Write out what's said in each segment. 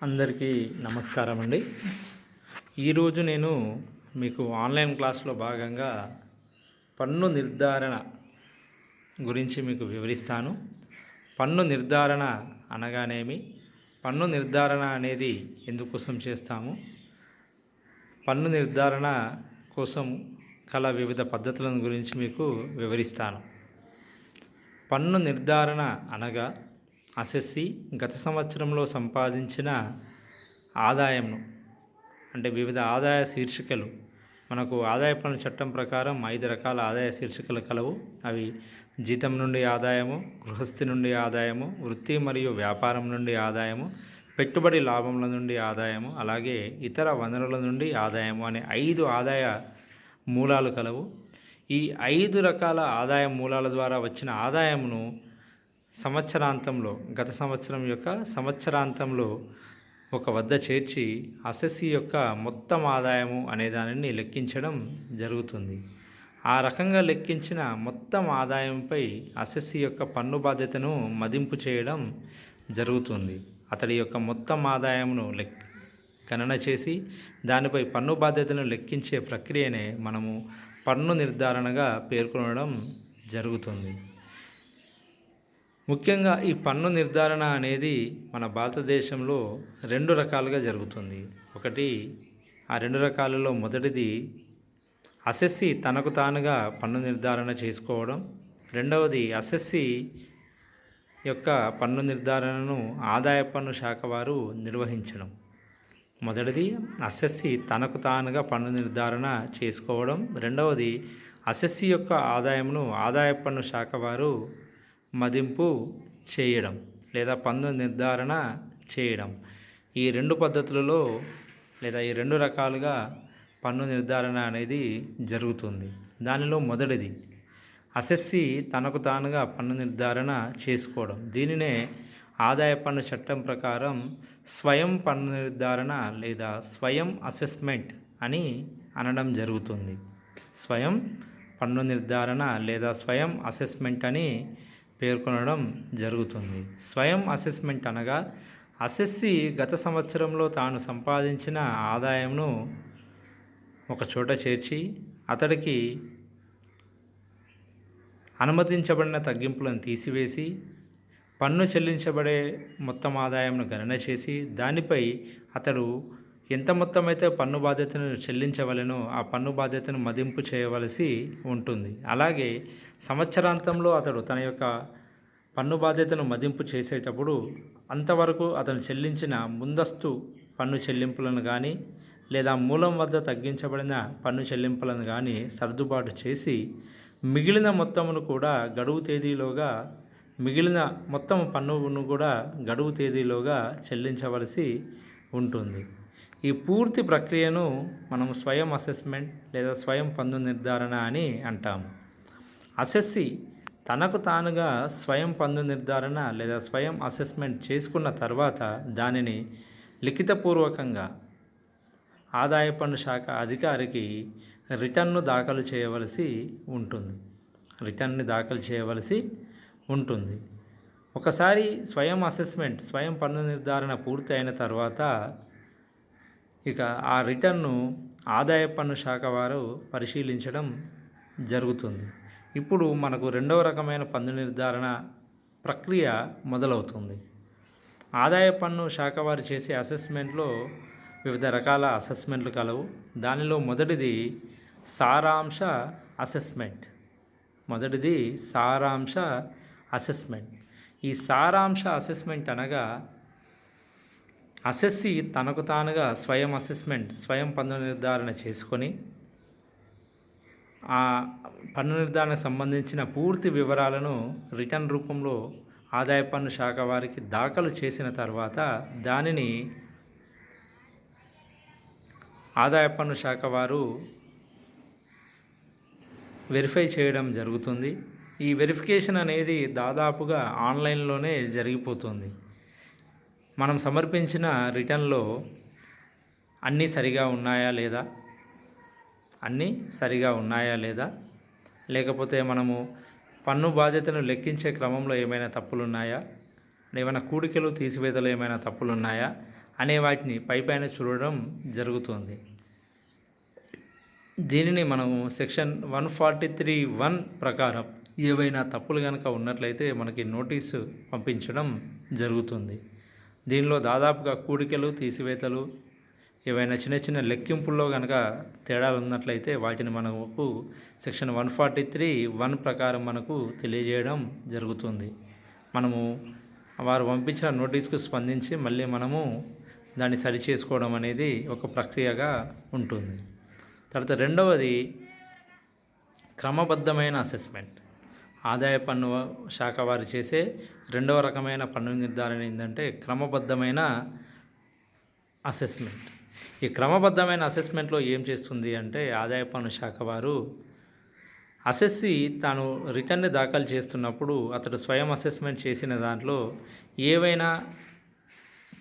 అందరికీ నమస్కారం అండి. ఈరోజు నేను మీకు ఆన్లైన్ క్లాస్లో భాగంగా పన్ను నిర్ధారణ గురించి మీకు వివరిస్తాను. పన్ను నిర్ధారణ అనగానేమి, పన్ను నిర్ధారణ అనేది ఎందుకోసం చేస్తాము, పన్ను నిర్ధారణ కోసం కల వివిధ పద్ధతులను గురించి మీకు వివరిస్తాను. పన్ను నిర్ధారణ అనగా అసెస్సీ గత సంవత్సరంలో సంపాదించిన ఆదాయంను, అంటే వివిధ ఆదాయ శీర్షికలు, మనకు ఆదాయ పన్ను చట్టం ప్రకారం 5 రకాల ఆదాయ శీర్షికలు కలవు. అవి జీతం నుండి ఆదాయము, గృహస్థి నుండి ఆదాయము, వృత్తి మరియు వ్యాపారం నుండి ఆదాయము, పెట్టుబడి లాభముల నుండి ఆదాయము, అలాగే ఇతర వనరుల నుండి ఆదాయము అనే 5 ఆదాయ మూలాలు కలవు. ఈ 5 రకాల ఆదాయ మూలాల ద్వారా వచ్చిన ఆదాయమును సంవత్సరాంతంలో, గత సంవత్సరం యొక్క సంవత్సరాంతంలో ఒక వద్ద చేర్చి అసెస్సీ యొక్క మొత్తం ఆదాయము అనే దానిని లెక్కించడం జరుగుతుంది. ఆ రకంగా లెక్కించిన మొత్తం ఆదాయంపై అసెస్సీ యొక్క పన్ను బాధ్యతను మదింపు చేయడం జరుగుతుంది. అతడి యొక్క మొత్తం ఆదాయమును గణన చేసి దానిపై పన్ను బాధ్యతను లెక్కించే ప్రక్రియనే మనము పన్ను నిర్ధారణగా పేర్కొనడం జరుగుతుంది. ముఖ్యంగా ఈ పన్ను నిర్ధారణ అనేది మన భారతదేశంలో 2 రకాలుగా జరుగుతుంది. ఒకటి, ఆ 2 రకాలలో మొదటిది అసెస్సీ తనకు తానుగా పన్ను నిర్ధారణ చేసుకోవడం. రెండవది, అసెస్సీ యొక్క పన్ను నిర్ధారణను ఆదాయ పన్ను శాఖ వారు నిర్వహించడం. మొదటిది అసెస్సీ తనకు తానుగా పన్ను నిర్ధారణ చేసుకోవడం. రెండవది, అసెస్సీ యొక్క ఆదాయమును ఆదాయ పన్ను శాఖ వారు మదింపు చేయడం లేదా పన్ను నిర్ధారణ చేయడం. ఈ 2 పద్ధతులలో లేదా ఈ 2 రకాలుగా పన్ను నిర్ధారణ అనేది జరుగుతుంది. దానిలో మొదటిది అసెస్సీ తనకు తానుగా పన్ను నిర్ధారణ చేసుకోవడం. దీనినే ఆదాయ పన్ను చట్టం ప్రకారం స్వయం పన్ను నిర్ధారణ లేదా స్వయం అసెస్మెంట్ అని అనడం జరుగుతుంది. స్వయం పన్ను నిర్ధారణ లేదా స్వయం అసెస్మెంట్ అని పేర్కొనడం జరుగుతుంది. స్వయం అసెస్మెంట్ అనగా అసెస్సీ గత సంవత్సరంలో తాను సంపాదించిన ఆదాయంను ఒక చోట చేర్చి అతడికి అనుమతించబడిన తగ్గింపులను తీసివేసి పన్ను చెల్లించబడే మొత్తం ఆదాయంను గణన చేసి దానిపై అతడు ఎంత మొత్తం అయితే పన్ను బాధ్యతను చెల్లించవలెనో ఆ పన్ను బాధ్యతను మదింపు చేయవలసి ఉంటుంది. అలాగే సంవత్సరాంతంలో అతడు తన యొక్క పన్ను బాధ్యతను మదింపు చేసేటప్పుడు అంతవరకు అతను చెల్లించిన ముందస్తు పన్ను చెల్లింపులను కానీ లేదా మూలం వద్ద తగ్గించబడిన పన్ను చెల్లింపులను కానీ సర్దుబాటు చేసి మిగిలిన మొత్తమును కూడా గడువు తేదీలోగా మిగిలిన మొత్తం పన్నును కూడా గడువు తేదీలోగా చెల్లించవలసి ఉంటుంది. ఈ పూర్తి ప్రక్రియను మనం స్వయం అసెస్మెంట్ లేదా స్వయం పన్ను నిర్ధారణ అని అంటాము. అసెస్సీ తనకు తానుగా స్వయం పన్ను నిర్ధారణ లేదా స్వయం అసెస్మెంట్ చేసుకున్న తర్వాత దానిని లిఖితపూర్వకంగా ఆదాయ పన్ను శాఖ అధికారికి రిటర్న్ను దాఖలు చేయవలసి ఉంటుంది. రిటర్న్ని దాఖలు చేయవలసి ఉంటుంది. ఒకసారి స్వయం అసెస్మెంట్, స్వయం పన్ను నిర్ధారణ పూర్తి అయిన తర్వాత ఇక ఆ రిటర్న్ను ఆదాయ పన్ను శాఖ వారు పరిశీలించడం జరుగుతుంది. ఇప్పుడు మనకు రెండవ రకమైన పన్ను నిర్ధారణ ప్రక్రియ మొదలవుతుంది. ఆదాయ పన్ను శాఖ వారు చేసే అసెస్మెంట్లో వివిధ రకాల అసెస్మెంట్లు కలవు. దానిలో మొదటిది సారాంశ అసెస్మెంట్. ఈ సారాంశ అసెస్మెంట్ అనగా అసెస్సీ తనకు తానుగా స్వయం అసెస్మెంట్, స్వయం పన్ను నిర్ధారణ చేసుకొని ఆ పన్ను నిర్ధారణకు సంబంధించిన పూర్తి వివరాలను రిటర్న్ రూపంలో ఆదాయ పన్ను శాఖ వారికి దాఖలు చేసిన తర్వాత దానిని ఆదాయ పన్ను శాఖ వారు వెరిఫై చేయడం జరుగుతుంది. ఈ వెరిఫికేషన్ అనేది దాదాపుగా ఆన్లైన్లోనే జరిగిపోతుంది. మనం సమర్పించిన రిటర్న్లో అన్నీ సరిగా ఉన్నాయా లేదా, లేకపోతే మనము పన్ను బాధ్యతను లెక్కించే క్రమంలో ఏమైనా తప్పులు ఉన్నాయా, ఏమైనా కూడికలు తీసివేతలు ఏమైనా తప్పులు ఉన్నాయా అనే వాటిని పైపైన చూడడం జరుగుతుంది. దీనిని మనము సెక్షన్ 143(1) ప్రకారం ఏవైనా తప్పులు గనక ఉన్నట్లయితే మనకి నోటీసు పంపించడం జరుగుతుంది. దీనిలో దాదాపుగా కూడికలు, తీసివేతలు, ఏవైనా చిన్న చిన్న లెక్కింపుల్లో గనక తేడాలు ఉన్నట్లయితే వాటిని మనకు సెక్షన్ 143(1) ప్రకారం మనకు తెలియజేయడం జరుగుతుంది. మనము వారు పంపించిన నోటీస్కు స్పందించి మళ్ళీ మనము దాన్ని సరిచేసుకోవడం అనేది ఒక ప్రక్రియగా ఉంటుంది. తర్వాత రెండవది క్రమబద్ధమైన అసెస్మెంట్. ఆదాయ పన్ను శాఖ వారు చేసే రెండవ రకమైన పన్ను నిర్ధారణ ఏంటంటే క్రమబద్ధమైన అసెస్మెంట్. ఈ క్రమబద్ధమైన అసెస్మెంట్లో ఏం చేస్తుంది అంటే ఆదాయ పన్ను శాఖ వారు అసెస్సీ తాను రిటర్న్ని దాఖలు చేస్తున్నప్పుడు అతడు స్వయం అసెస్మెంట్ చేసిన దాంట్లో ఏవైనా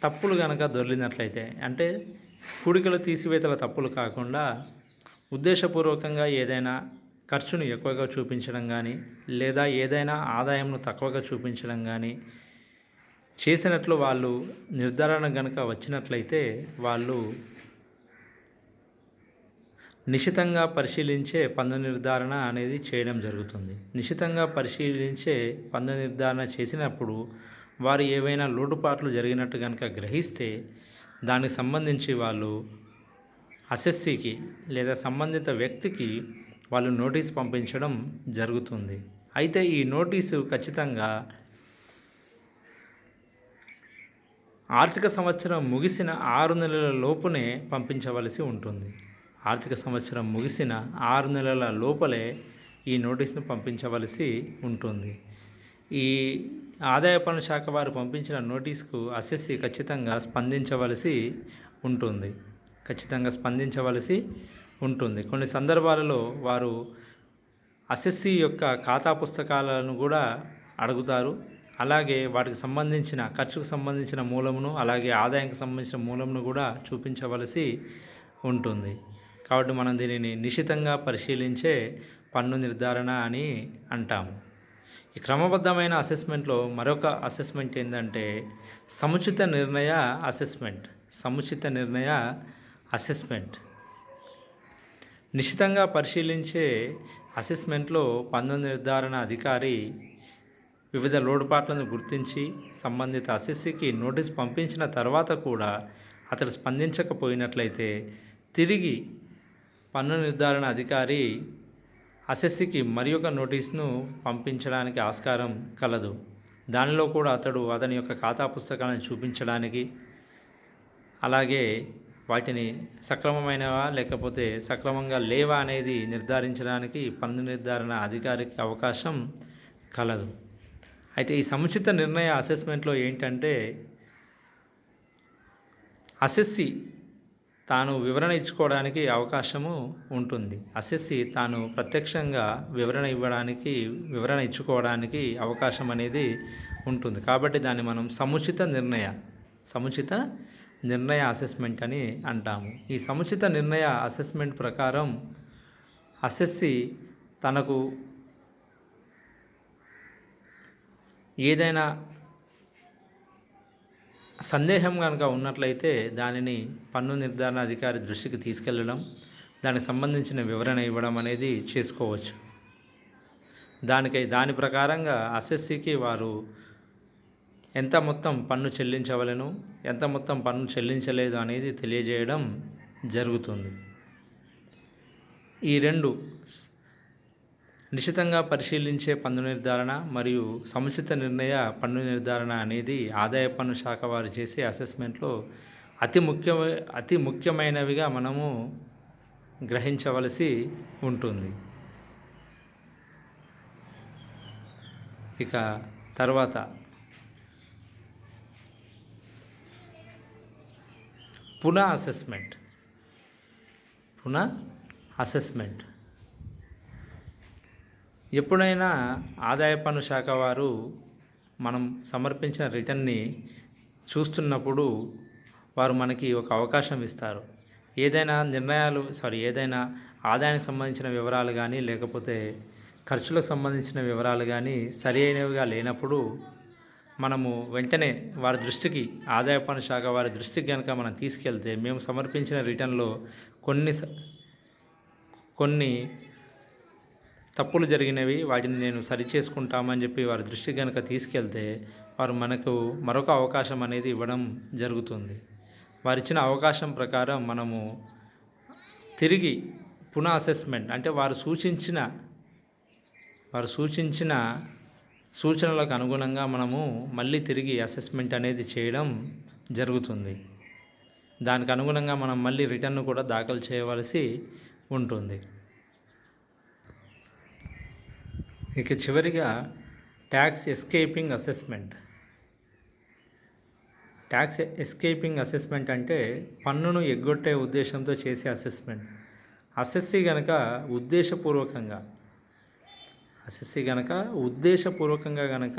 తప్పులు కనుక దొర్లినట్లయితే, అంటే కూడికలు తీసివేతల తప్పులు కాకుండా ఉద్దేశపూర్వకంగా ఏదైనా ఖర్చును ఎక్కువగా చూపించడం కానీ లేదా ఏదైనా ఆదాయంను తక్కువగా చూపించడం కానీ చేసినట్లు వాళ్ళు నిర్ధారణ కనుక వచ్చినట్లయితే వాళ్ళు నిశితంగా పరిశీలించే పన్ను నిర్ధారణ అనేది చేయడం జరుగుతుంది. నిశితంగా పరిశీలించే పన్ను నిర్ధారణ చేసినప్పుడు వారు ఏవైనా లోటుపాట్లు జరిగినట్టు కనుక గ్రహిస్తే దానికి సంబంధించి వాళ్ళు అసెస్సీకి లేదా సంబంధిత వ్యక్తికి వాళ్ళు నోటీస్ పంపించడం జరుగుతుంది. అయితే ఈ నోటీసు ఖచ్చితంగా ఆర్థిక సంవత్సరం ముగిసిన 6 నెలల లోపునే పంపించవలసి ఉంటుంది. ఆర్థిక సంవత్సరం ముగిసిన 6 నెలల లోపలే ఈ నోటీస్ను పంపించవలసి ఉంటుంది. ఈ ఆదాయ పన్ను శాఖ వారు పంపించిన నోటీస్కు అసెస్సీ ఖచ్చితంగా స్పందించవలసి ఉంటుంది. కొన్ని సందర్భాలలో వారు అసెస్సీ యొక్క ఖాతా పుస్తకాలను కూడా అడుగుతారు. అలాగే వాటికి సంబంధించిన ఖర్చుకు సంబంధించిన మూలమును అలాగే ఆదాయానికి సంబంధించిన మూలమును కూడా చూపించవలసి ఉంటుంది. కాబట్టి మనం దీనిని నిశితంగా పరిశీలించే పన్ను నిర్ధారణ అని అంటాము. ఈ క్రమబద్ధమైన అసెస్మెంట్లో మరొక అసెస్మెంట్ ఏంటంటే సముచిత నిర్ణయ అసెస్మెంట్. నిశితంగా పరిశీలించే అసెస్మెంట్లో పన్ను నిర్ధారణ అధికారి వివిధ లోటుపాట్లను గుర్తించి సంబంధిత అసెస్సీకి నోటీస్ పంపించిన తర్వాత కూడా అతడు స్పందించకపోయినట్లయితే తిరిగి పన్ను నిర్ధారణ అధికారి అసెస్సీకి మరి ఒక నోటీస్ను పంపించడానికి ఆస్కారం కలదు. దానిలో కూడా అతని యొక్క ఖాతా పుస్తకాలను చూపించడానికి అలాగే వాటిని సక్రమమైనవా లేకపోతే సక్రమంగా లేవా అనేది నిర్ధారించడానికి పన్ను నిర్ధారణ అధికారికి అవకాశం కలదు. అయితే ఈ సముచిత నిర్ణయ అసెస్మెంట్లో ఏంటంటే అసెస్సీ తాను వివరణ ఇచ్చుకోవడానికి అవకాశము ఉంటుంది. అసెస్సీ తాను ప్రత్యక్షంగా వివరణ ఇచ్చుకోవడానికి అవకాశం అనేది ఉంటుంది. కాబట్టి దాన్ని మనం సముచిత నిర్ణయ అసెస్మెంట్ అని అంటాము. ఈ సముచిత నిర్ణయ అసెస్మెంట్ ప్రకారం అసెస్సీ తనకు ఏదైనా సందేహం కనుక ఉన్నట్లయితే దానిని పన్ను నిర్ధారణ అధికారి దృష్టికి తీసుకెళ్ళడం, దానికి సంబంధించిన వివరణ ఇవ్వడం అనేది చేసుకోవచ్చు. దాని ప్రకారంగా అసెస్సీకి వారు ఎంత మొత్తం పన్ను చెల్లించవలెను, ఎంత మొత్తం పన్ను చెల్లించలేదు అనేది తెలియజేయడం జరుగుతుంది. ఈ రెండు నిశితంగా పరిశీలించే పన్ను నిర్ధారణ మరియు సముచిత నిర్ణయ పన్ను నిర్ధారణ అనేది ఆదాయ పన్ను శాఖ వారు చేసే అసెస్మెంట్లో అతి ముఖ్యమైనవిగా మనము గ్రహించవలసి ఉంటుంది. ఇక తర్వాత పునః అసెస్మెంట్. ఎప్పుడైనా ఆదాయ పన్ను శాఖ వారు మనం సమర్పించిన రిటర్న్ని చూస్తున్నప్పుడు వారు మనకి ఒక అవకాశం ఇస్తారు. ఏదైనా ఆదాయానికి సంబంధించిన వివరాలు కానీ లేకపోతే ఖర్చులకు సంబంధించిన వివరాలు కానీ సరి అయినవిగా లేనప్పుడు మనము వెంటనే వారి దృష్టికి, ఆదాయ పన్ను శాఖ వారి దృష్టికి గనక మనం తీసుకెళ్తే, మేము సమర్పించిన రిటర్న్‌లో కొన్ని కొన్ని తప్పులు జరిగినవి, వాటిని నేను సరిచేసుకుంటామని చెప్పి వారి దృష్టికి గనక తీసుకెళ్తే, వారు మనకు మరొక అవకాశం అనేది ఇవ్వడం జరుగుతుంది. వారిచ్చిన అవకాశం ప్రకారం మనము తిరిగి పునః అసెస్మెంట్, అంటే వారు సూచించిన సూచనలకు అనుగుణంగా మనము మళ్ళీ తిరిగి అసెస్మెంట్ అనేది చేయడం జరుగుతుంది. దానికి అనుగుణంగా మనం మళ్ళీ రిటర్న్ కూడా దాఖలు చేయవలసి ఉంటుంది. ఇక చివరిగా tax escaping assessment. Tax escaping assessment అంటే పన్నును ఎగ్గొట్టే ఉద్దేశంతో చేసే అసెస్మెంట్. అసెస్సీ గనక ఉద్దేశపూర్వకంగా గనక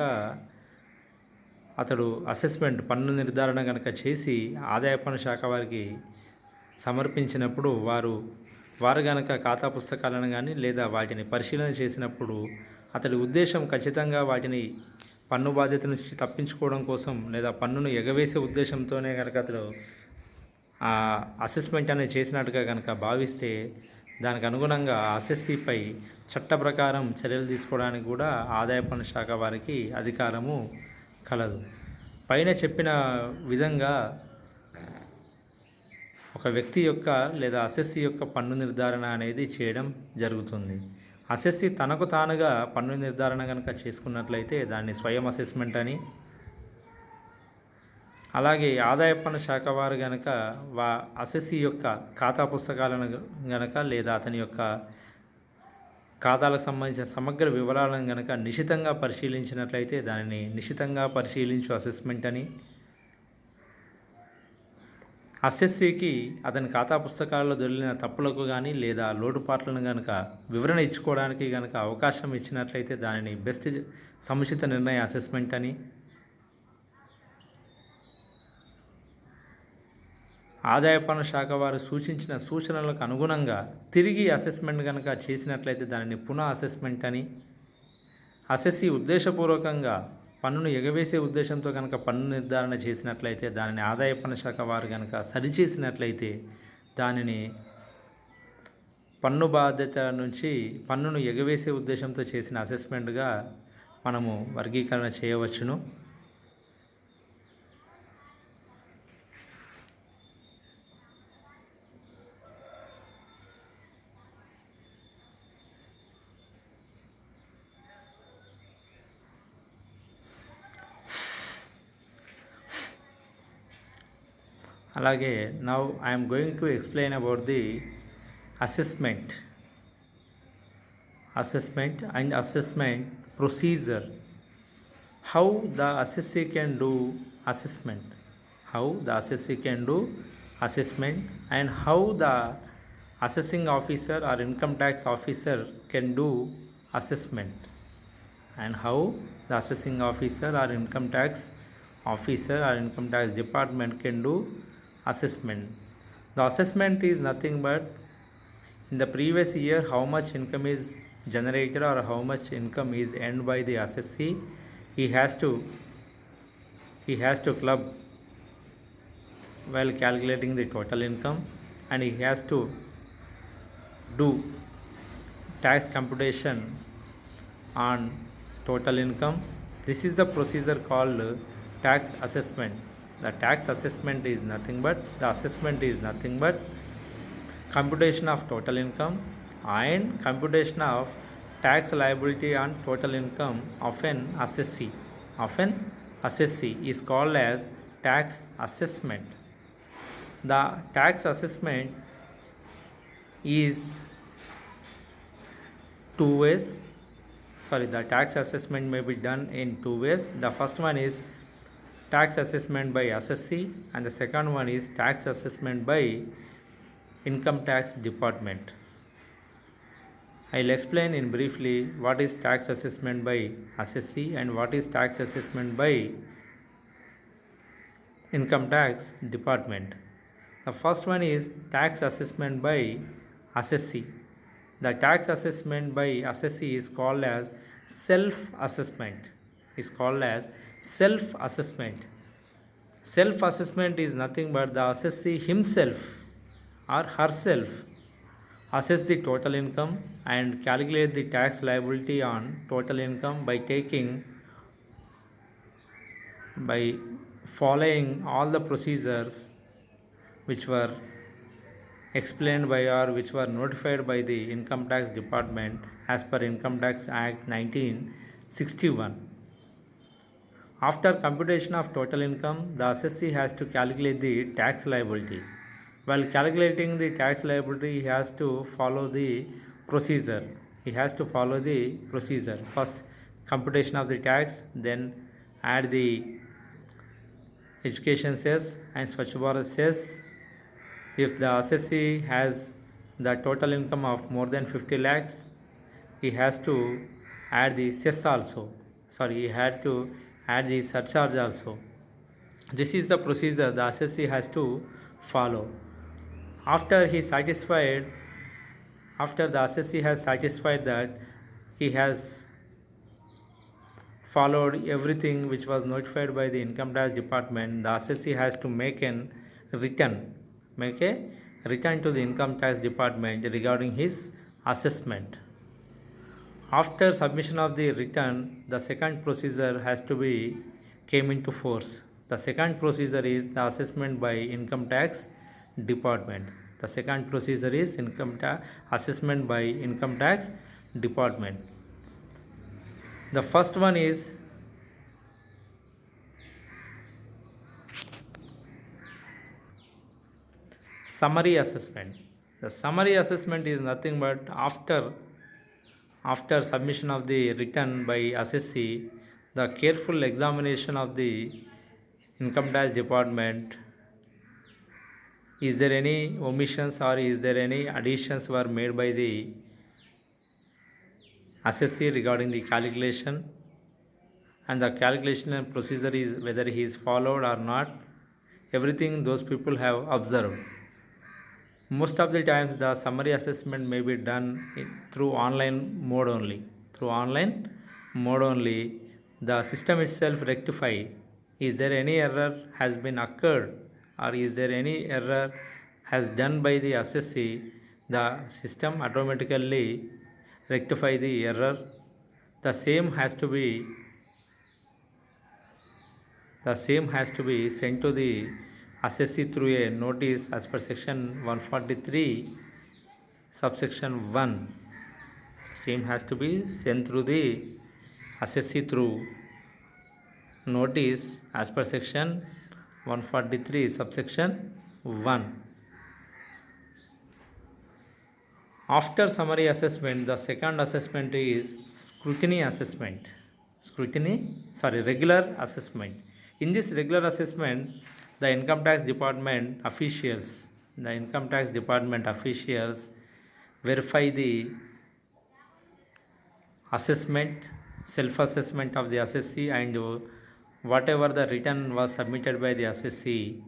అతడు అసెస్మెంట్, పన్ను నిర్ధారణ గనక చేసి ఆదాయ పన్ను శాఖ వారికి సమర్పించినప్పుడు, వారు గనక ఖాతా పుస్తకాలను కానీ లేదా వాటిని పరిశీలన చేసినప్పుడు అతడి ఉద్దేశం ఖచ్చితంగా వాటిని పన్ను బాధ్యత నుంచి తప్పించుకోవడం కోసం లేదా పన్నును ఎగవేసే ఉద్దేశంతోనే కనుక అతడు అసెస్మెంట్ అనేది చేసినట్టుగా కనుక భావిస్తే, దానికి అనుగుణంగా అసెస్సీపై చట్ట ప్రకారం చర్యలు తీసుకోవడానికి కూడా ఆదాయ పన్ను శాఖ వారికి అధికారము కలదు. పైన చెప్పిన విధంగా ఒక వ్యక్తి యొక్క లేదా అసెస్సీ యొక్క పన్ను నిర్ధారణ అనేది చేయడం జరుగుతుంది. అసెస్సీ తనకు తానుగా పన్ను నిర్ధారణ కనుక చేసుకున్నట్లయితే దాన్ని స్వయం అసెస్మెంట్ అని, అలాగే ఆదాయ పన్ను శాఖ వారు గనక అసెస్సీ యొక్క ఖాతా పుస్తకాలను గనక లేదా అతని యొక్క ఖాతాలకు సంబంధించిన సమగ్ర వివరాలను గనక నిశితంగా పరిశీలించినట్లయితే దానిని నిశితంగా పరిశీలించు అసెస్మెంట్ అని, అసెస్సీకి అతని ఖాతా పుస్తకాల్లో దొరికిన తప్పులకు కానీ లేదా లోటుపాట్లను కనుక వివరణ ఇచ్చుకోవడానికి కనుక అవకాశం ఇచ్చినట్లయితే దానిని బెస్ట్ సముచిత నిర్ణయ అసెస్మెంట్ అని, ఆదాయ పన్ను శాఖ వారు సూచించిన సూచనలకు అనుగుణంగా తిరిగి అసెస్మెంట్ కనుక చేసినట్లయితే దానిని పునః అసెస్మెంట్ అని, అసెస్సీ ఉద్దేశపూర్వకంగా పన్నును ఎగవేసే ఉద్దేశంతో కనుక పన్ను నిర్ధారణ చేసినట్లయితే దానిని ఆదాయ పన్ను శాఖ వారు కనుక సరిచేసినట్లయితే దానిని పన్ను బాధ్యత నుంచి పన్నును ఎగవేసే ఉద్దేశంతో చేసిన అసెస్మెంట్గా మనము వర్గీకరణ చేయవచ్చును. అలాగే now I'm going to explain about the assessment and assessment procedure. How the assessee can do assessment and how the assessing officer or income tax officer can do assessment and how the assessing officer or income tax department can do assessment. The assessment is nothing but in the previous year how much income is generated or how much income is earned by the assessee. He has to club while calculating the total income, and he has to do tax computation on total income. This is the procedure called tax assessment. The tax assessment is nothing but computation of total income and computation of tax liability on total income of an assessee is called as tax assessment. The tax assessment is two ways. The tax assessment may be done in two ways. The first one is tax assessment by assessee and the second one is tax assessment by income tax department. I will explain in briefly what is tax assessment by assessee and what is tax assessment by income tax department. The first one is tax assessment by assessee. The tax assessment by assessee is called as self assessment. Self assessment. Self assessment is nothing but the assessee himself or herself assess the total income and calculate the tax liability on total income by following all the procedures which were explained by or which were notified by the income tax department as per Income Tax Act 1961. After computation of total income, the assessee has to calculate the tax liability. While calculating the tax liability, he has to follow the procedure. First, computation of the tax, then add the education cess and Swachh Bharat cess. If the assessee has the total income of more than 50 lakhs, he has to add the cess also. He had to add the surcharge also. This is the procedure the assessee has to follow. After the assessee has satisfied that he has followed everything which was notified by the income tax department, the assessee has to make a return to the income tax department regarding his assessment. After submission of the return, the second procedure has to be came into force. The second procedure is the assessment by income tax department. The second procedure is assessment by income tax department. The first one is summary assessment. The summary assessment is nothing but after submission of the return by assessee, the careful examination of the income tax department, is there any omissions or is there any additions were made by the assessee regarding the calculation, and the calculation and procedure is whether he is followed or not. Everything those people have observed. Most of the times the summary assessment may be done through online mode only. The system itself rectify, is there any error has been occurred or is there any error has done by the assessee, the system automatically rectify the error. The same has to be sent to the assessee through a notice as per section 143 subsection 1. Same has to be sent through the assessee through notice as per section 143 subsection 1. After summary assessment, the second assessment is regular assessment. In this regular assessment, the income tax department officials verify the assessment, self-assessment of the assessee, and whatever the return was submitted by the assessee,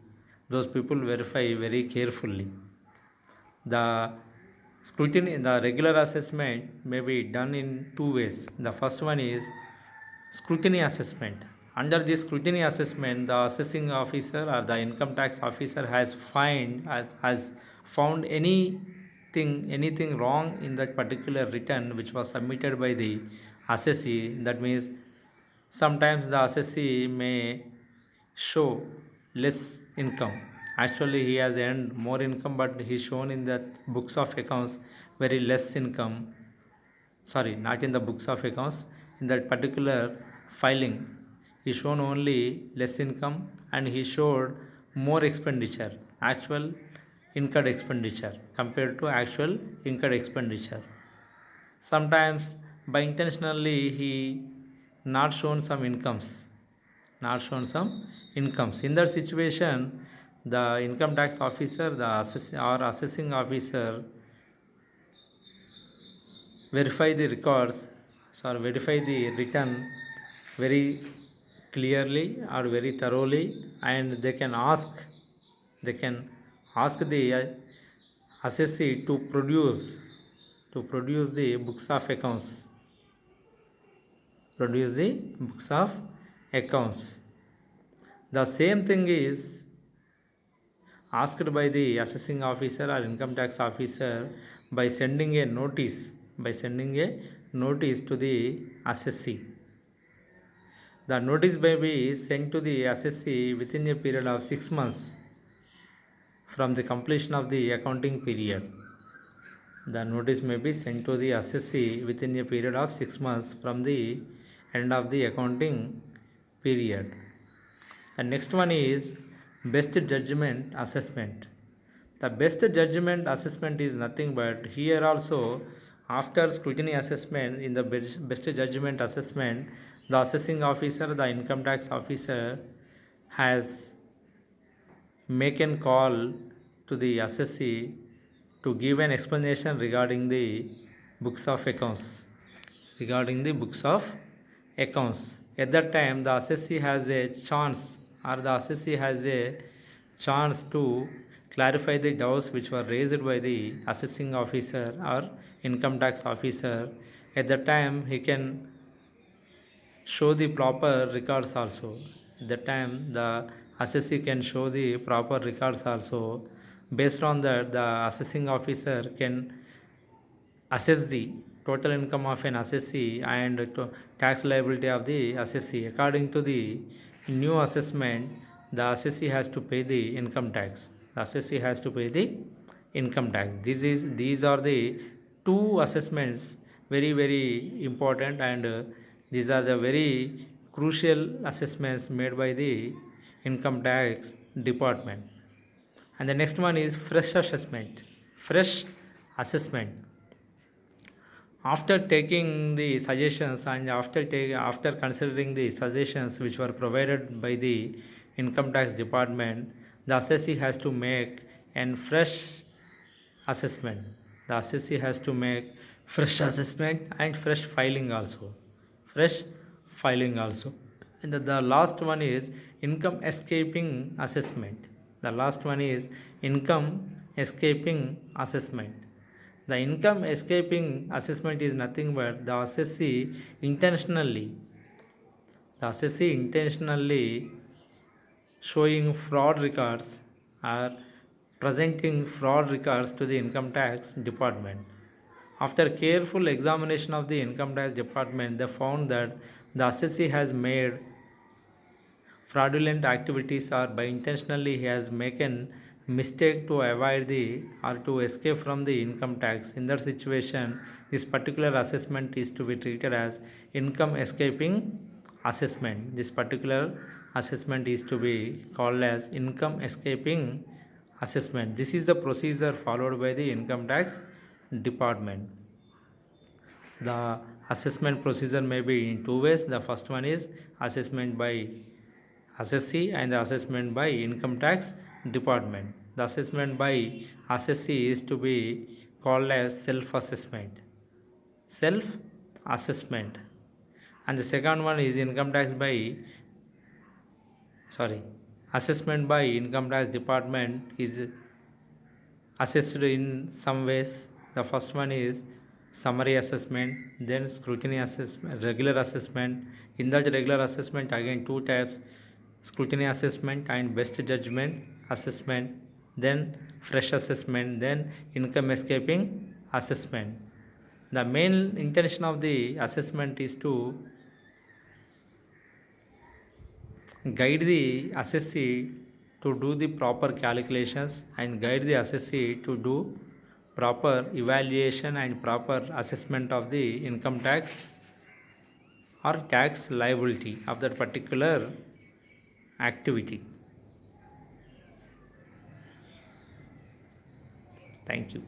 those people verify very carefully. The regular assessment may be done in two ways. The first one is scrutiny assessment. Under this scrutiny assessment, the assessing officer or the income tax officer has found anything wrong in that particular return which was submitted by the assessee. That means sometimes the assessee may show less income. Actually, he has earned more income, but he shown in the books of accounts very less income. Not in the books of accounts. In that particular filing, he shown only less income and he showed more expenditure, actual incurred expenditure compared to actual incurred expenditure. Sometimes by intentionally he not shown some incomes. In that situation, the income tax officer, assessing officer verify the return very clearly or very thoroughly, and they can ask the assessee to produce the books of accounts accounts. The same thing is asked by the assessing officer or income tax officer by sending a notice to the assessee. The notice may be sent to the assessee within a period of 6 months from the completion of the accounting period. The notice may be sent to the assessee within a period of 6 months from the end of the accounting period. The next one is best judgment assessment. The best judgment assessment is nothing but here also after scrutiny assessment in the best judgment assessment, the assessing officer, the income tax officer has make a call to the assessee to give an explanation regarding the books of accounts. At that time, the assessee has a chance to clarify the doubts which were raised by the assessing officer or income tax officer. At that time, he can show the proper records also. At that time, the assessee can show the proper records also. Based on that, the assessing officer can assess the total income of an assessee and tax liability of the assessee. According to the new assessment, the assessee has to pay the income tax. These are the two assessments, very important, and these are the very crucial assessments made by the income tax department. And the next one is fresh assessment. After taking the suggestions and after considering the suggestions which were provided by the income tax department, the assessee has to make a fresh assessment. And fresh filing also. And the last one is income escaping assessment. The income escaping assessment is nothing but the assessee intentionally showing fraud records or presenting fraud records to the income tax department. After careful examination of the income tax department, they found that the assessee has made fraudulent activities or by intentionally he has making mistake to avoid the or to escape from the income tax. In that situation, this particular assessment is to be treated as income escaping assessment. This particular assessment is to be called as income escaping assessment. This is the procedure followed by the income tax department. The assessment procedure may be in two ways. The first one is assessment by assessee and the assessment by income tax department. The assessment by assessee is to be called as self-assessment. And the second one is assessment by income tax department is assessed in some ways. The first one is summary assessment, then scrutiny assessment, regular assessment. In that regular assessment, again two types: scrutiny assessment and best judgment assessment, then fresh assessment, then income escaping assessment. The main intention of the assessment is to guide the assessee to do the proper calculations and guide the assessee to do proper evaluation and proper assessment of the income tax or tax liability of that particular activity. Thank you.